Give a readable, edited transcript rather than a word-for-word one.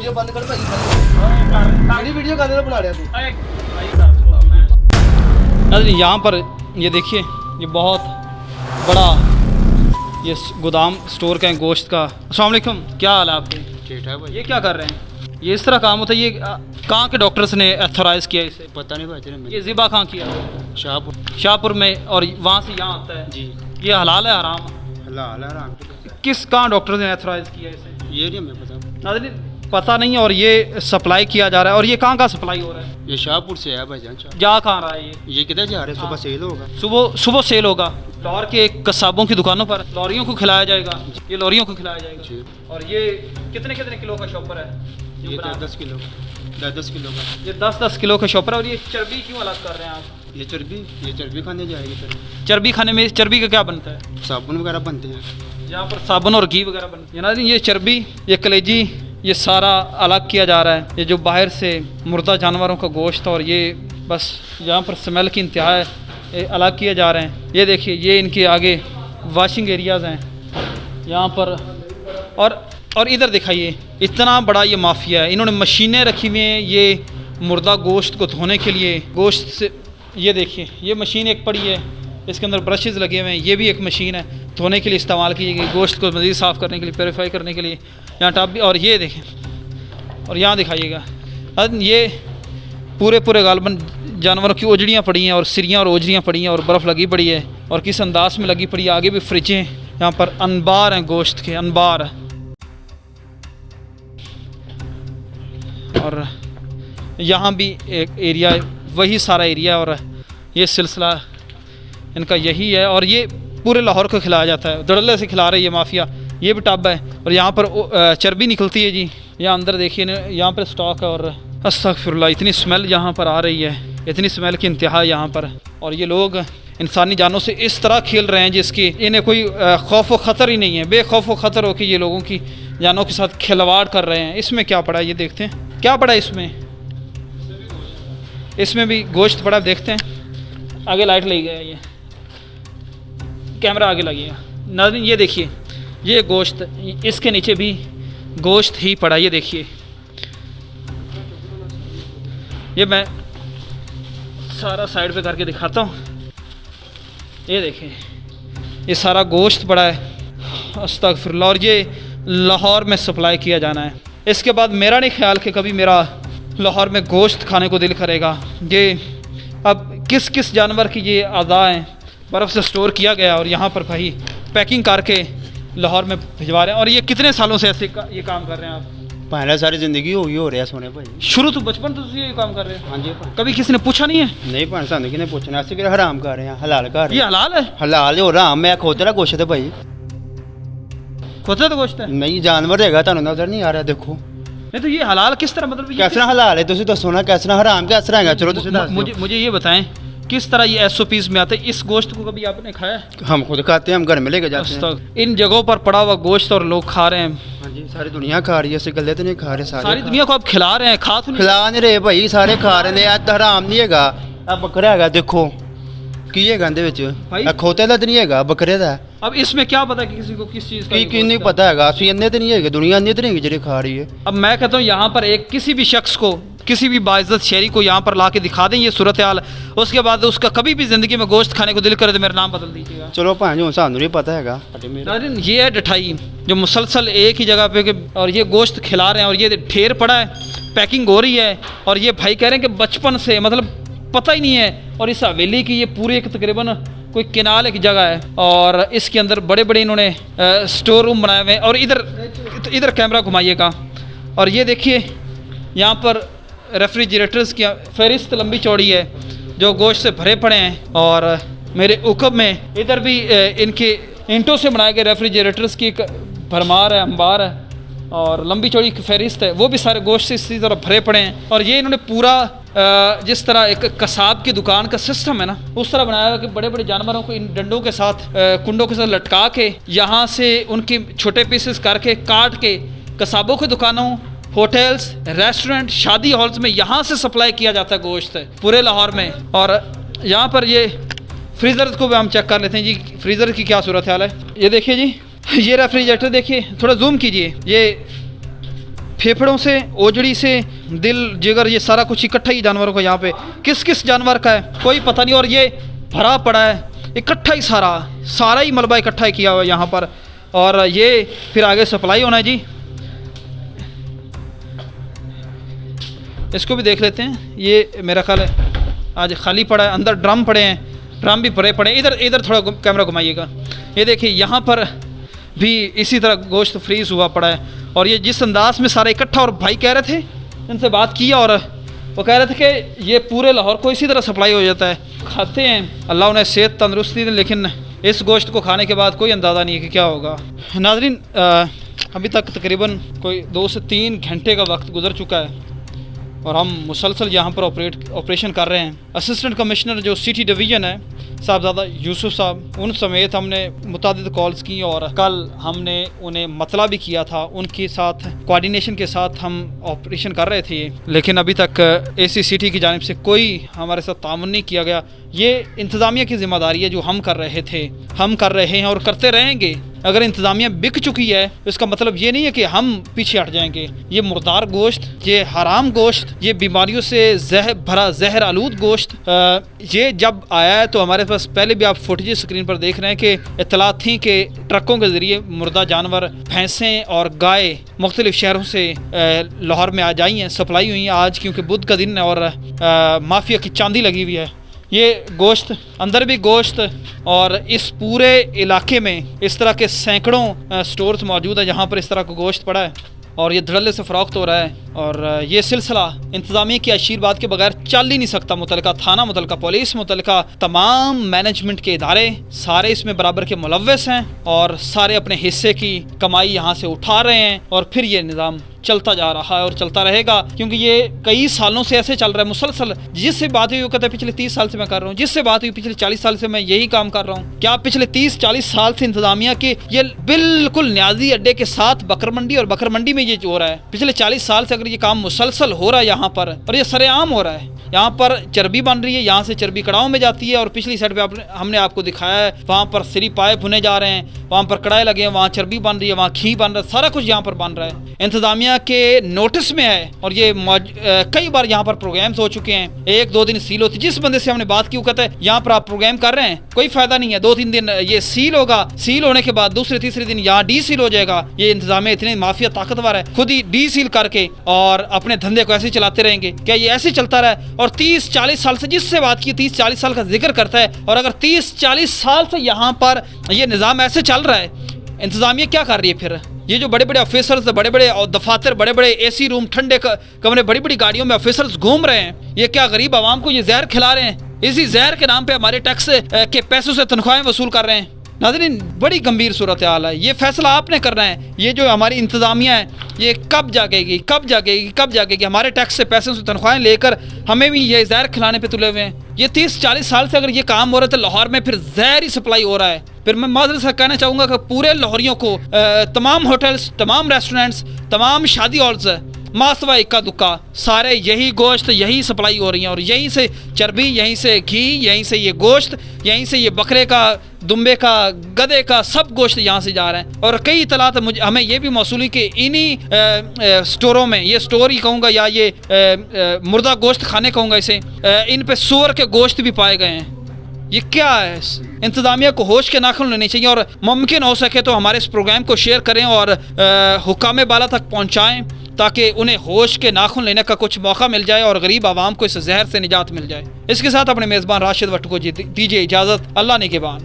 Video ਬੰਦ ਕਰ ਭਾਜੀ ਸਾਡੀ ਵੀਡੀਓ ਕਾਹਦੇ ਨਾਲ ਬਣਾ ਰਿਹਾ ਤੂੰ नाज़रीन यहाँ पर ये देखिए ये बहुत बड़ा ये गोदाम स्टोर का है गोश्त का। अस्सलाम वालेकुम, क्या हाल है आपके? ठीक है भाई। ये क्या कर रहे हैं? ये इस तरह काम होता है? ये कहाँ के डॉक्टर्स ने एथोराइज़ किया इसे? पता नहीं भाई। ये ज़िबा कहाँ किया? शाहपुर में। और वहाँ से यहाँ आता है जी। ये हलाल है हराम? हलाल है हराम। किस कहाँ डॉक्टर्स ने एथोराइज़ किया इसे? ये नहीं हमें पता। नाज़रीन पता नहीं। और ये सप्लाई किया जा रहा है। और ये कहाँ का सप्लाई हो रहा है? ये शाहपुर से है भाईजान। जा कहाँ रहा है ये किधर जा रहे हैं? सुबह सेल होगा। सुबह सेल होगा। लाहौर के कसाबों की दुकानों पर लॉरियों को खिलाया जाएगा। ये लॉरियों को खिलाया जाएगा जी। और ये कितने कितने किलो का शॉपर है? ये 10 किलो का। 10 किलो का। ये 10 किलो का शॉपर है। और ये चर्बी क्यों अलग कर रहे हैं आप? ये चर्बी खाने जाएगी सर। चर्बी खाने में चर्बी का क्या बनता है? साबुन वगैरह बनते हैं यहाँ पर, साबुन और घी वगैरह बनते हैं। नाज़रीन ये चर्बी, ये कलेजी, ये सारा अलग किया जा रहा है। ये जो बाहर से मुर्दा जानवरों का गोश्त और ये बस यहाँ पर स्मेल की इंतहा है, ये अलग किए जा रहे हैं। ये देखिए ये इनके आगे वॉशिंग एरियाज़ हैं यहाँ पर। और इधर दिखाइए इतना बड़ा ये माफिया है। इन्होंने मशीनें रखी हुई हैं ये मुर्दा गोश्त को धोने के लिए। गोश्त से ये देखिए ये मशीन एक पड़ी है, इसके अंदर ब्रशेज़ लगे हुए हैं। ये भी एक मशीन है धोने के लिए इस्तेमाल की गई, गोश्त को मज़ीद साफ़ करने के लिए, प्योरीफाई करने के लिए। यहाँ टब भी। और ये देखें और यहाँ दिखाइएगा ये पूरे गालबन जानवरों की ओजड़ियाँ पड़ी हैं और सिरियाँ और ओजड़ियाँ पड़ी हैं और बर्फ़ लगी पड़ी है और किस अंदाज में लगी पड़ी है। आगे भी फ्रिजें, यहाँ पर अनबार हैं गोश्त के, अनबार। और यहाँ भी एक एरिया, वही सारा एरिया और ये सिलसिला इनका यही है। और ये पूरे लाहौर को खिलाया जाता है, धड़ल्ले से खिला रही है माफिया। ये भी टब है और यहाँ पर चर्बी निकलती है जी। यहाँ अंदर देखिए यहाँ पर स्टॉक है। और अस्तगफिरुल्लाह इतनी स्मेल यहाँ पर आ रही है, इतनी स्मेल की इंतहा यहाँ पर। और ये लोग इंसानी जानों से इस तरह खेल रहे हैं जिसकी इन्हें कोई खौफ व ख़तर ही नहीं है। बेखौफ व ख़तर होकर ये लोगों की जानों के साथ खिलवाड़ कर रहे हैं। इसमें क्या पड़ा है ये देखते हैं, क्या पड़ा है इसमें? इसमें भी गोश्त पड़ा, देखते हैं। आगे लाइट लगी गया, ये कैमरा आगे लगेगा। नाज़रीन ये देखिए ये गोश्त, इसके नीचे भी गोश्त ही पड़ा। ये देखिए ये मैं सारा साइड पे करके दिखाता हूँ। ये देखिए ये सारा गोश्त पड़ा है। अस्तगफिरुल्लाह। और ये लाहौर में सप्लाई किया जाना है। इसके बाद मेरा नहीं ख्याल कि कभी मेरा लाहौर में गोश्त खाने को दिल करेगा। ये अब किस किस जानवर की ये अज़ा हैं, बर्फ़ से स्टोर किया गया और यहाँ पर भाई पैकिंग करके लाहौर में भिजवा रहे हैं। और ये कितने सालों से ऐसे ये काम कर रहे हैं आप? पहले सारी ज़िंदगी हो रहा है सोने भाई। शुरू तो बचपन तो ये काम कर रहे हैं? हाँ जी। कभी किसी ने पूछा नहीं है? नहीं भाई सानू किसने पूछना, ऐसे कि हराम कर रहे हैं, हलाल कर रहे हैं। ये हलाल है? हलाल हो रहा मैं खोते रहा गोश्त है भाई। खोते तो गोश्त है नहीं, जानवर रहेगा, तुहानू नजर नहीं आ रहा। देखो नहीं तो ये हलाल किस तरह, मतलब किस तरह हलाल है तुसी दसो ना, किस तरह हराम किस तरह है? चलो तुसी दस दो। मुझे ये बताएं किस तरह ये SOPs में आते हैं? इस गोश्त को कभी आपने खाया है? हम खुद खाते हैं, हम घर में लेके जाते हैं। इन जगहों पर पड़ा हुआ गोश्त और लोग खा रहे हैं। हाँ जी, सारी दुनिया खा रही है, ऐसे गले तो नहीं खा रहे सारे। सारी दुनिया को आप खिला रहे हैं, खा तो नहीं? खिला नहीं रहे भाई, सारे खा रहे हैं। तो हराम नहीं हैगा। आ बकरा हैगा, देखो की है गंदे विच भाई? खोते दा तो नहीं हैगा, बकरे दा। अब इसमें क्या पता कि किसी को किस चीज़ का की नहीं पता हैगा। असली अन्ने तो नहीं है, दुनिया अन्ने तो नहीं है जो खा रही है। अब मैं कहता हूँ यहाँ पर एक किसी भी शख्स को, किसी भी बाइज्जत शहरी को यहाँ पर ला के दिखा दें ये सूरत हाल, उसके बाद उसका कभी भी ज़िंदगी में गोश्त खाने को दिल करे तो मेरा नाम बदल दीजिएगा। चलो भाई जो सानू नहीं पता हैगा। नाज़रीन ये है डठाई जो मुसलसल एक ही जगह पे और ये गोश्त खिला रहे हैं और ये ढेर पड़ा है, पैकिंग हो रही है। और ये भाई कह रहे हैं कि बचपन से मतलब पता ही नहीं है। और इस हवेली की ये पूरे एक तकरीबन कोई किनाल एक जगह है और इसके अंदर बड़े बड़े इन्होंने स्टोर रूम बनाए हुए हैं। और इधर कैमरा घुमाइएगा और ये देखिए यहाँ पर रेफ्रिजरेटर्स की फहरिस्त लंबी चौड़ी है जो गोश्त से भरे पड़े हैं। और मेरे उकब में इधर भी इनके ईंटों से बनाए गए रेफ्रिजरेटर्स की एक भरमार है, अंबार है और लंबी चौड़ी फहरिस्त है। वो भी सारे गोश्त से इसी तरह भरे पड़े हैं। और ये इन्होंने पूरा जिस तरह एक कसाब की दुकान का सिस्टम है ना, उस तरह बनाया हुआ कि बड़े बड़े जानवरों को इन डंडों के साथ, कुंडों के साथ लटका के यहाँ से उनके छोटे पीसेस करके काट के कसाबों की दुकानों, होटल्स, रेस्टोरेंट, शादी हॉल्स में यहाँ से सप्लाई किया जाता है गोश्त पूरे लाहौर में। और यहाँ पर ये फ्रीज़र को भी हम चेक कर लेते हैं जी, फ्रीज़र की क्या सूरत हाल है। ये देखिए जी, ये रेफ्रिजरेटर देखिए, थोड़ा जूम कीजिए। ये फेफड़ों से, ओजड़ी से, दिल, जिगर, ये सारा कुछ इकट्ठा ही जानवरों को यहाँ पे, किस किस जानवर का है कोई पता नहीं। और ये भरा पड़ा है इकट्ठा ही, सारा ही मलबा इकट्ठा ही किया हुआ है यहाँ पर। और ये फिर आगे सप्लाई होना है जी। इसको भी देख लेते हैं। ये मेरा ख्याल है आज खाली पड़ा है, अंदर ड्रम पड़े हैं, ड्रम भी भरे पड़े हैं। इधर थोड़ा कैमरा घुमाइएगा। ये देखिए यहाँ पर भी इसी तरह गोश्त फ्रीज हुआ पड़ा है। और ये जिस अंदाज में सारा इकट्ठा, और भाई कह रहे थे, इनसे बात किया और वो कह रहे थे कि ये पूरे लाहौर को इसी तरह सप्लाई हो जाता है। खाते हैं, अल्लाह उन्हें सेहत तंदरुस्ती दे, लेकिन इस गोश्त को खाने के बाद कोई अंदाज़ा नहीं है कि क्या होगा। नाज़रीन, अभी तक तकरीबन कोई 2 से 3 घंटे का वक्त गुजर चुका है और हम मुसलसल यहाँ पर ऑपरेशन कर रहे हैं। असिस्टेंट कमिश्नर जो सिटी डिवीज़न है साहबजादा यूसुफ साहब, उन समेत हमने मुतादिद कॉल्स की और कल हमने उन्हें मतला भी किया था। उनके साथ कोऑर्डिनेशन के साथ हम ऑपरेशन कर रहे थे, लेकिन अभी तक एसी सिटी की जानिब से कोई हमारे साथ तामुन नहीं किया गया। ये इंतज़ामिया की ज़िम्मेदारी है, जो हम कर रहे थे, हम कर रहे हैं और करते रहेंगे। अगर इंतज़ामिया बिक चुकी है तो इसका मतलब ये नहीं है कि हम पीछे हट जाएंगे। ये मुर्दार गोश्त, ये हराम गोश्त, ये बीमारियों से जहर आलूद गोश्त, ये जब आया है तो हमारे पास पहले भी आप फुटेज स्क्रीन पर देख रहे हैं कि इत्तलात थी कि ट्रकों के ज़रिए मुर्दा जानवर, भैंसें और गाय मुख्तलिफ़ शहरों से लाहौर में आ जाई हैं, सप्लाई हुई हैं। आज क्योंकि बुध का दिन है और माफिया की चांदी लगी हुई है। ये गोश्त, अंदर भी गोश्त, और इस पूरे इलाके में इस तरह के सैकड़ों स्टोर्स मौजूद है जहाँ पर इस तरह का गोश्त पड़ा है और ये धड़ल्ले से फ़रोख्त हो रहा है। और ये सिलसिला इंतज़ामिया के आशीर्वाद के बगैर चल ही नहीं सकता। मुतलका थाना, मुतलका पुलिस, मुतलका तमाम मैनेजमेंट के इदारे सारे इसमें बराबर के मुलव्वस हैं और सारे अपने हिस्से की कमाई यहाँ से उठा रहे हैं और फिर ये निज़ाम चलता जा रहा है और चलता रहेगा, क्योंकि ये कई सालों से ऐसे चल रहा है मुसलसल। जिससे बात हुई वो कहता है पिछले 30 साल से मैं कर रहा हूँ, जिससे बात हुई पिछले 40 साल से मैं यही काम कर रहा हूँ। क्या पिछले 30-40 साल से इंतजामिया के ये बिल्कुल न्याजी अड्डे के साथ बकर मंडी, और बकर मंडी में ये हो रहा है पिछले 40 साल से, अगर ये काम मुसलसल हो रहा है यहाँ पर और ये सरेआम हो रहा है, यहाँ पर चर्बी बन रही है, यहाँ से चर्बी कड़ाहों में जाती है और पिछली साइड पे हमने आपको दिखाया है वहाँ पर सिरी पाए भुने जा रहे हैं, वहाँ पर कड़ाए लगे हैं, वहाँ चर्बी बन रही है, वहाँ घी बन रहा है, सारा कुछ यहाँ पर बन रहा है। इंतजामिया के नोटिस में है और ये कई बार यहाँ पर प्रोग्राम्स हो चुके हैं। 1-2 दिन सील होती, जिस बंदे से हमने बात की वो कहता है यहाँ पर आप प्रोग्राम कर रहे हैं, कोई फायदा नहीं है, 2-3 दिन ये सील होगा, सील होने के बाद दूसरे-तीसरे दिन यहाँ डी सील हो जाएगा। ये इंतजामिया इतने माफिया ताकतवर है, खुद ही डी सील करके और अपने धंधे को ऐसे चलाते रहेंगे। क्या ये ऐसे चलता रहा है? और 30-40 साल से, जिससे बात की 30-40 साल का जिक्र करता है, और अगर 30-40 साल से यहाँ पर ये निज़ाम ऐसे चल रहा है, इंतजामिया क्या कर रही है फिर? ये जो बड़े बड़े ऑफिसर्स, बड़े बड़े दफातर, बड़े बड़े एसी रूम, ठंडे कमरे, बड़ी बड़ी गाड़ियों में ऑफिसर्स घूम रहे हैं, ये क्या गरीब आवाम को ये जहर खिला रहे हैं? इसी जहर के नाम पे हमारे टैक्स के पैसों से तनख्वाहें वसूल कर रहे हैं। नाज़रीन, बड़ी गंभीर सूरत हाल है। ये फैसला आपने करना है। ये जो हमारी इंतज़ामिया है ये कब जागेगी, कब जागेगी, कब जागेगी? हमारे टैक्स से पैसों से तनख्वाहें लेकर हमें भी ये जहर खिलाने पे तुले हुए हैं। ये 30-40 साल से अगर ये काम हो रहा है तो लाहौर में फिर जहर ही सप्लाई हो रहा है। फिर मैं माज़रत से कहना चाहूँगा कि पूरे लाहौरियों को, तमाम होटल्स, तमाम रेस्टोरेंट्स, तमाम शादी हॉल्स, मासवा इक्का दुक्का सारे यही गोश्त, यही सप्लाई हो रही है और यहीं से चर्बी, यहीं से घी, यहीं से ये गोश्त, यहीं से ये बकरे का, दुम्बे का, गधे का, सब गोश्त यहाँ से जा रहा है। और कई इतलात हमें ये भी मौसूली कि इन्हीं स्टोरों में, ये स्टोर ही कहूँगा या ये मुर्दा गोश्त खाने कहूँगा इसे, इन पे सूअर के गोश्त भी पाए गए हैं। ये क्या है? इंतज़ामिया को होश के नाखून लेने चाहिए और मुमकिन हो सके तो हमारे इस प्रोग्राम को शेयर करें और हुकाम बाला तक पहुँचाएँ ताकि उन्हें होश के नाखून लेने का कुछ मौका मिल जाए और गरीब आवाम को इस जहर से निजात मिल जाए। इसके साथ अपने मेज़बान राशिद वट्टू को दीजिए इजाज़त। अल्लाह निगहबान।